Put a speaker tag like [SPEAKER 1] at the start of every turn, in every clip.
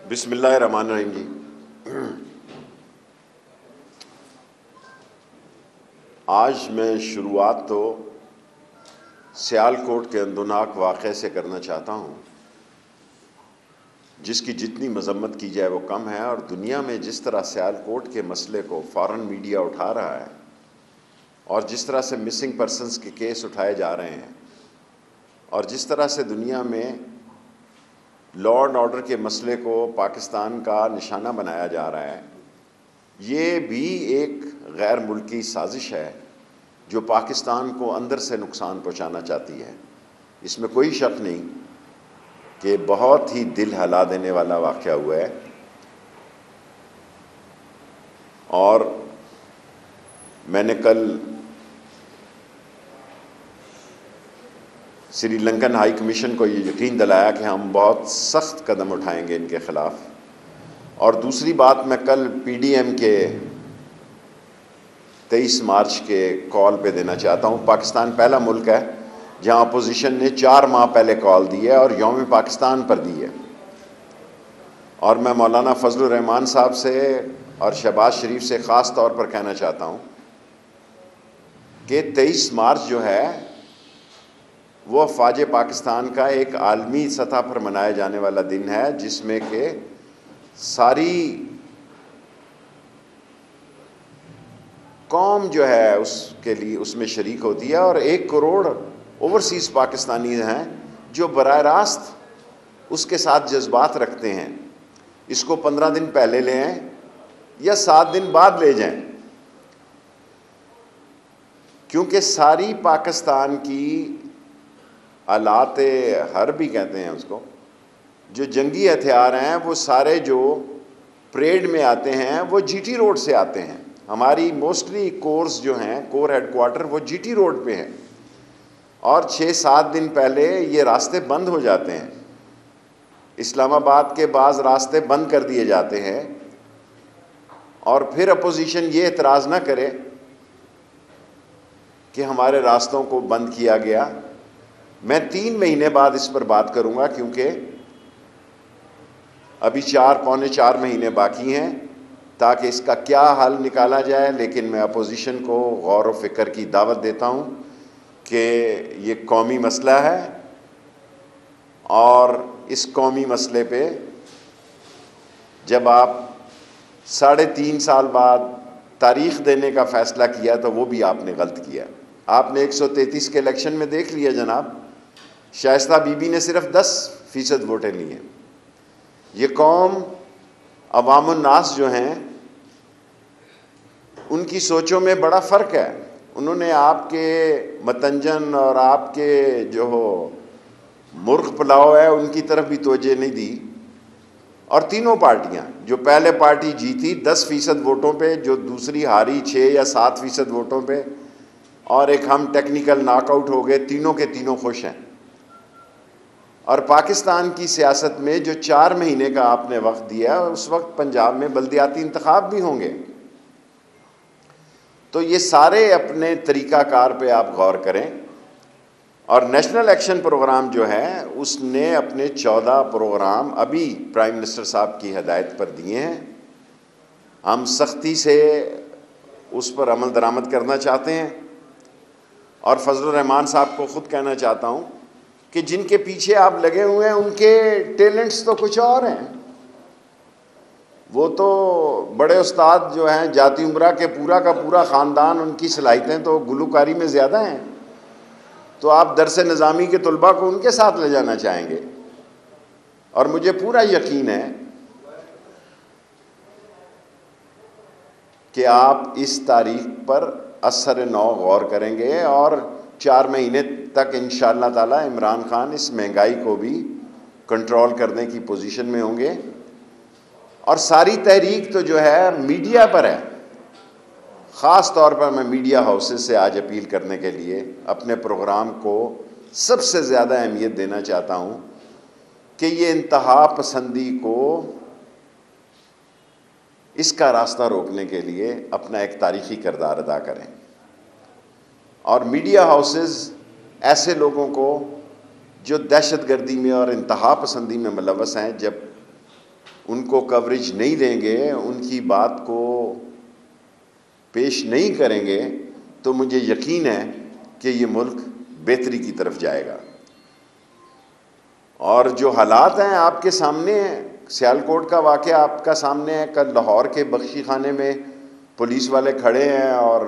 [SPEAKER 1] بسم اللہ الرحمن الرحیم جی۔ آج میں شروعات تو سیالکوٹ کے اندوناک واقعے سے کرنا چاہتا ہوں، جس کی جتنی مذمت کی جائے وہ کم ہے، اور دنیا میں جس طرح سیالکوٹ کے مسئلے کو فارن میڈیا اٹھا رہا ہے اور جس طرح سے مسنگ پرسنز کے کیس اٹھائے جا رہے ہیں اور جس طرح سے دنیا میں لا اینڈ آرڈر کے مسئلے کو پاکستان کا نشانہ بنایا جا رہا ہے، یہ بھی ایک غیر ملکی سازش ہے جو پاکستان کو اندر سے نقصان پہنچانا چاہتی ہے۔ اس میں کوئی شک نہیں کہ بہت ہی دل ہلا دینے والا واقعہ ہوا ہے، اور میں نے کل سری لنکن ہائی کمیشن کو یہ یقین دلایا کہ ہم بہت سخت قدم اٹھائیں گے ان کے خلاف۔ اور دوسری بات میں کل پی ڈی ایم کے 23 مارچ کے کال پہ دینا چاہتا ہوں۔ پاکستان پہلا ملک ہے جہاں اپوزیشن نے 4 ماہ پہلے کال دی ہے اور یوم پاکستان پر دی ہے، اور میں مولانا فضل الرحمان صاحب سے اور شہباز شریف سے خاص طور پر کہنا چاہتا ہوں کہ 23 مارچ جو ہے وہ افواج پاکستان کا ایک عالمی سطح پر منائے جانے والا دن ہے، جس میں کہ ساری قوم جو ہے اس کے لیے اس میں شریک ہوتی ہے، اور 1 کروڑ اوورسیز پاکستانی ہیں جو براہ راست اس کے ساتھ جذبات رکھتے ہیں۔ اس کو 15 دن پہلے لے آئیں یا 7 دن بعد لے جائیں، کیونکہ ساری پاکستان کی آلات حرب بھی کہتے ہیں اس کو، جو جنگی ہتھیار ہیں وہ سارے جو پریڈ میں آتے ہیں وہ جی ٹی روڈ سے آتے ہیں۔ ہماری موسٹلی کورس جو ہیں، کور ہیڈ کوارٹر، وہ جی ٹی روڈ پہ ہیں، اور 6-7 دن پہلے یہ راستے بند ہو جاتے ہیں۔ اسلام آباد کے بعض راستے بند کر دیے جاتے ہیں، اور پھر اپوزیشن یہ اعتراض نہ کرے کہ ہمارے راستوں کو بند کیا گیا۔ میں 3 مہینے بعد اس پر بات کروں گا، کیونکہ ابھی 4-4.25 مہینے باقی ہیں تاکہ اس کا کیا حل نکالا جائے، لیکن میں اپوزیشن کو غور و فکر کی دعوت دیتا ہوں کہ یہ قومی مسئلہ ہے، اور اس قومی مسئلے پہ جب آپ 3.5 سال بعد تاریخ دینے کا فیصلہ کیا تو وہ بھی آپ نے غلط کیا۔ آپ نے 133 کے الیکشن میں دیکھ لیا جناب، شائستہ بی بی نے صرف 10% ووٹیں لی ہیں۔ یہ قوم، عوام الناس جو ہیں، ان کی سوچوں میں بڑا فرق ہے۔ انہوں نے آپ کے متنجن اور آپ کے جو مرغ پلاؤ ہے ان کی طرف بھی توجہ نہیں دی، اور تینوں پارٹیاں، جو پہلے پارٹی جیتی 10% ووٹوں پہ، جو دوسری ہاری 6 یا 7% ووٹوں پہ، اور ایک ہم ٹیکنیکل ناک آؤٹ ہو گئے، تینوں کے تینوں خوش ہیں۔ اور پاکستان کی سیاست میں جو 4 مہینے کا آپ نے وقت دیا، اس وقت پنجاب میں بلدیاتی انتخاب بھی ہوں گے، تو یہ سارے اپنے طریقہ کار پہ آپ غور کریں۔ اور نیشنل ایکشن پروگرام جو ہے اس نے اپنے 14 پروگرام ابھی پرائم منسٹر صاحب کی ہدایت پر دیے ہیں۔ ہم سختی سے اس پر عمل درآمد کرنا چاہتے ہیں، اور فضل الرحمان صاحب کو خود کہنا چاہتا ہوں کہ جن کے پیچھے آپ لگے ہوئے ہیں ان کے ٹیلنٹس تو کچھ اور ہیں۔ وہ تو بڑے استاد جو ہیں، جاتی عمرہ کے پورا کا پورا خاندان، ان کی صلاحیتیں تو گلوکاری میں زیادہ ہیں، تو آپ درس نظامی کے طلباء کو ان کے ساتھ لے جانا چاہیں گے، اور مجھے پورا یقین ہے کہ آپ اس تاریخ پر اثر نو غور کریں گے، اور 4 مہینے تک انشاءاللہ تعالی عمران خان اس مہنگائی کو بھی کنٹرول کرنے کی پوزیشن میں ہوں گے۔ اور ساری تحریک تو جو ہے میڈیا پر ہے۔ خاص طور پر میں میڈیا ہاؤسز سے آج اپیل کرنے کے لیے اپنے پروگرام کو سب سے زیادہ اہمیت دینا چاہتا ہوں کہ یہ انتہا پسندی کو، اس کا راستہ روکنے کے لیے اپنا ایک تاریخی کردار ادا کریں، اور میڈیا ہاؤسز ایسے لوگوں کو جو دہشت گردی میں اور انتہا پسندی میں ملوث ہیں، جب ان کو کوریج نہیں دیں گے، ان کی بات کو پیش نہیں کریں گے، تو مجھے یقین ہے کہ یہ ملک بہتری کی طرف جائے گا۔ اور جو حالات ہیں آپ کے سامنے ہیں، سیالکوٹ کا واقعہ آپ کا سامنے ہے، کل لاہور کے بخشی خانے میں پولیس والے کھڑے ہیں اور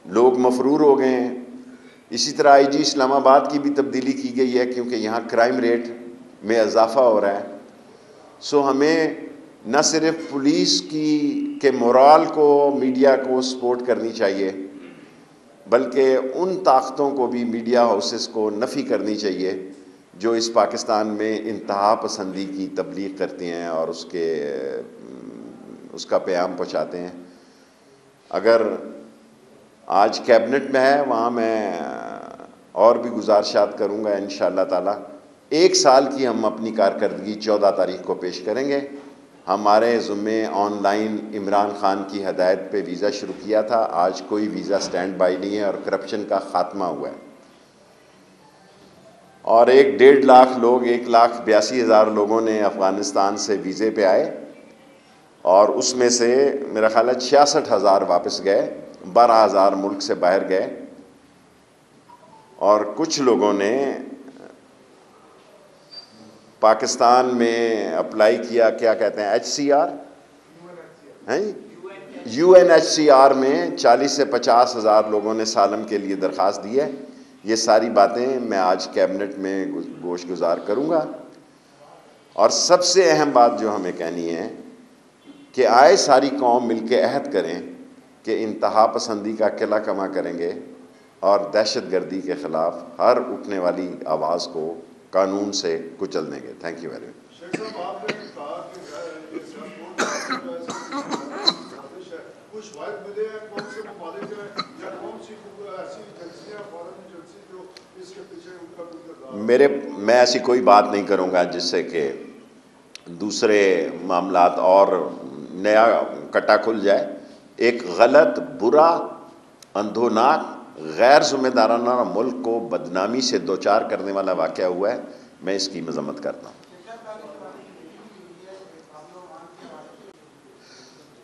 [SPEAKER 1] لوگ مفرور ہو گئے ہیں۔ اسی طرح آئی جی اسلام آباد کی بھی تبدیلی کی گئی ہے کیونکہ یہاں کرائم ریٹ میں اضافہ ہو رہا ہے۔ سو ہمیں نہ صرف پولیس کے مورال کو، میڈیا کو سپورٹ کرنی چاہیے، بلکہ ان طاقتوں کو بھی، میڈیا ہاؤسز کو نفی کرنی چاہیے جو اس پاکستان میں انتہا پسندی کی تبلیغ کرتے ہیں اور اس کا پیام پہنچاتے ہیں۔ اگر آج کیبنٹ میں ہے، وہاں میں اور بھی گزارشات کروں گا انشاءاللہ تعالی۔ 1 سال کی ہم اپنی کارکردگی 14 تاریخ کو پیش کریں گے۔ ہمارے ذمے آن لائن عمران خان کی ہدایت پہ ویزا شروع کیا تھا، آج کوئی ویزا سٹینڈ بائی نہیں ہے اور کرپشن کا خاتمہ ہوا ہے۔ اور 1.5 لاکھ لوگ، 1,82,000 لوگوں نے افغانستان سے ویزے پہ آئے اور اس میں سے میرا خیال ہے 66,000 واپس گئے، 12,000 ملک سے باہر گئے، اور کچھ لوگوں نے پاکستان میں اپلائی کیا، کیا کہتے ہیں، HCR ہیں، UNHCR میں 40 سے 50,000 لوگوں نے سالم کے لیے درخواست دی ہے۔ یہ ساری باتیں میں آج کیبنٹ میں گوش گزار کروں گا۔ اور سب سے اہم بات جو ہمیں کہنی ہے کہ آئے ساری قوم مل کے عہد کریں کہ انتہا پسندی کا قلعہ کما کریں گے اور دہشت گردی کے خلاف ہر اٹھنے والی آواز کو قانون سے کچل دیں گے۔ Thank you very much.
[SPEAKER 2] شیخ صاحب، آپ نے کہا کہ کچھ واحد ملے ہیں، کون سے ممالک ہیں یا کون سی ایسی ایجنسیاں، فارن ایجنسی جو اس کے پیچھے ان کا کردار؟
[SPEAKER 1] میں ایسی کوئی بات نہیں کروں گا جس سے کہ دوسرے معاملات اور نیا کٹا کھل جائے۔ ایک غلط، برا، اندھوناک، غیر ذمہ دارانہ ملک کو بدنامی سے دوچار کرنے والا واقعہ ہوا ہے، میں اس کی مذمت کرتا ہوں۔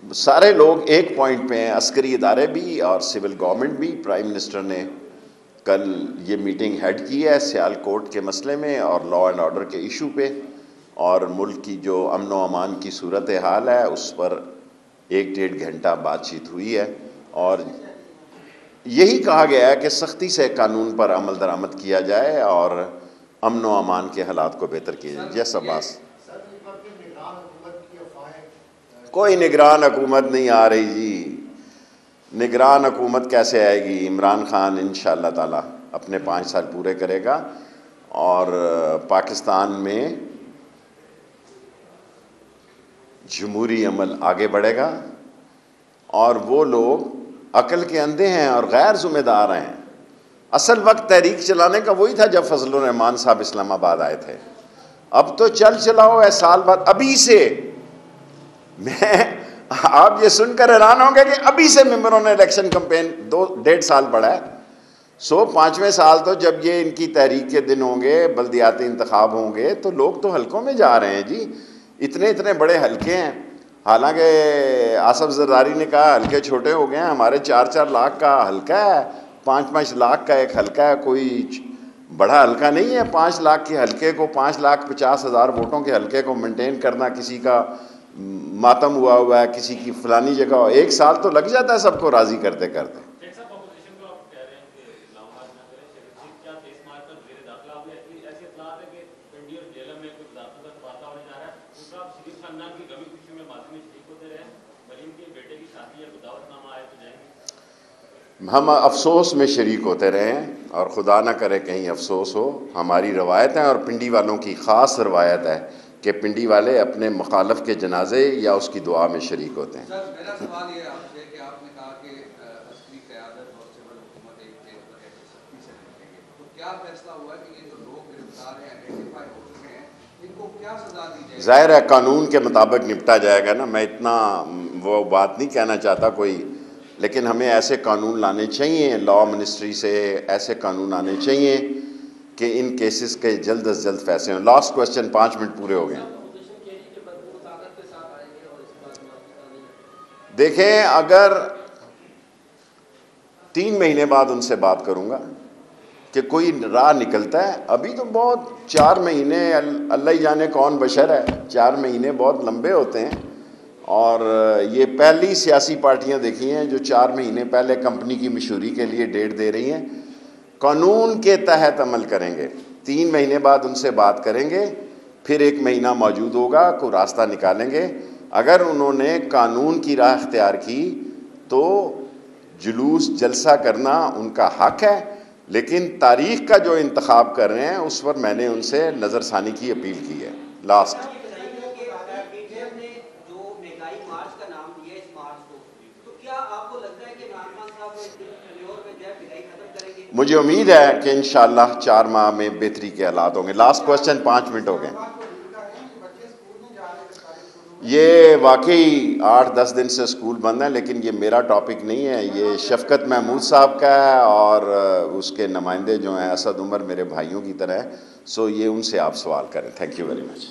[SPEAKER 1] سارے لوگ ایک پوائنٹ پہ ہیں، عسکری ادارے بھی اور سول گورنمنٹ بھی۔ پرائم منسٹر نے کل یہ میٹنگ ہیڈ کی ہے سیالکوٹ کے مسئلے میں اور لا اینڈ آرڈر کے ایشو پہ، اور ملک کی جو امن و امان کی صورتحال ہے اس پر 1-1.5 گھنٹہ بات چیت ہوئی ہے، اور یہی کہا گیا ہے کہ سختی سے قانون پر عمل درآمد کیا جائے اور امن و امان کے حالات کو بہتر کیا جائے۔ جیسا باس کوئی نگران حکومت نہیں آ رہی جی، نگران حکومت کیسے آئے گی؟ عمران خان انشاءاللہ تعالی اپنے 5 سال پورے کرے گا اور پاکستان میں جمہوری عمل آگے بڑھے گا، اور وہ لوگ عقل کے اندھے ہیں اور غیر ذمہ دار ہیں۔ اصل وقت تحریک چلانے کا وہی تھا جب فضل الرحمان صاحب اسلام آباد آئے تھے۔ اب تو چلاؤ ہے سال بعد، ابھی سے میں آپ یہ سن کر حیران ہوں گے کہ ابھی سے ممبروں نے الیکشن کمپین 2.5 سال پڑا ہے۔ 5ویں سال تو جب یہ ان کی تحریک کے دن ہوں گے، بلدیاتی انتخاب ہوں گے، تو لوگ تو حلقوں میں جا رہے ہیں جی، اتنے بڑے حلقے ہیں۔ حالانکہ آصف زرداری نے کہا حلقے چھوٹے ہو گئے ہیں، ہمارے 4 لاکھ کا حلقہ ہے، 5 لاکھ کا ایک حلقہ ہے، کوئی بڑا حلقہ نہیں ہے۔ 5 لاکھ کے حلقے کو، 5,50,000 ووٹوں کے حلقے کو مینٹین کرنا، کسی کا ماتم ہوا ہے، کسی کی فلانی جگہ 1 سال تو لگ جاتا ہے سب کو راضی کرتے کرتے۔ ہم افسوس میں شریک ہوتے رہے ہیں، اور خدا نہ کرے کہیں افسوس ہو۔ ہماری روایت ہے اور پنڈی والوں کی خاص روایت ہے کہ پنڈی والے اپنے مخالف کے جنازے یا اس کی دعا میں شریک ہوتے ہیں۔
[SPEAKER 3] سر، میرا سوال یہ ہے آپ سے کہ آپ نے کہا کہ عسکری قیادت اور سول حکومت ایک سختی سے نپٹیں گے، تو کیا فیصلہ ہوا کہ یہ جو لوگ گرفتار ہیں، آئیڈینٹیفائی ہو چکے ہیں، ان کو کیا سزا دی جائے گی؟
[SPEAKER 1] ظاہر ہے قانون کے مطابق نپٹا جائے گا نا، میں اتنا وہ بات نہیں کہنا چاہتا کوئی، لیکن ہمیں ایسے قانون لانے چاہیے، لا منسٹری سے ایسے قانون آنے چاہیے کہ ان کیسز کے جلد از جلد فیصلے ہوں۔ لاسٹ کوسچن، 5 منٹ پورے ہو گئے ہیں۔ دیکھیں اگر 3 مہینے بعد ان سے بات کروں گا کہ کوئی راہ نکلتا ہے. ابھی تو بہت 4 مہینے اللہ ہی جانے کون بشر ہے, 4 مہینے بہت لمبے ہوتے ہیں. اور یہ پہلی سیاسی پارٹیاں دیکھی ہیں جو 4 مہینے پہلے کمپنی کی مشہوری کے لیے ڈیٹ دے رہی ہیں. قانون کے تحت عمل کریں گے, 3 مہینے بعد ان سے بات کریں گے, پھر 1 مہینہ موجود ہوگا, کوئی راستہ نکالیں گے. اگر انہوں نے قانون کی راہ اختیار کی تو جلوس جلسہ کرنا ان کا حق ہے, لیکن تاریخ کا جو انتخاب کر رہے ہیں اس پر میں نے ان سے نظر ثانی کی اپیل کی ہے. لاسٹ مجھے امید ہے کہ انشاءاللہ 4 ماہ میں بہتری کے حالات ہوں گے. لاسٹ کوسچن, 5 منٹ ہو گئے. یہ واقعی 8-10 دن سے اسکول بند ہیں, لیکن یہ میرا ٹاپک نہیں ہے, یہ شفقت محمود صاحب کا ہے اور اس کے نمائندے جو ہیں اسد عمر میرے بھائیوں کی طرح ہیں. سو یہ ان سے آپ سوال کریں. Thank you very much.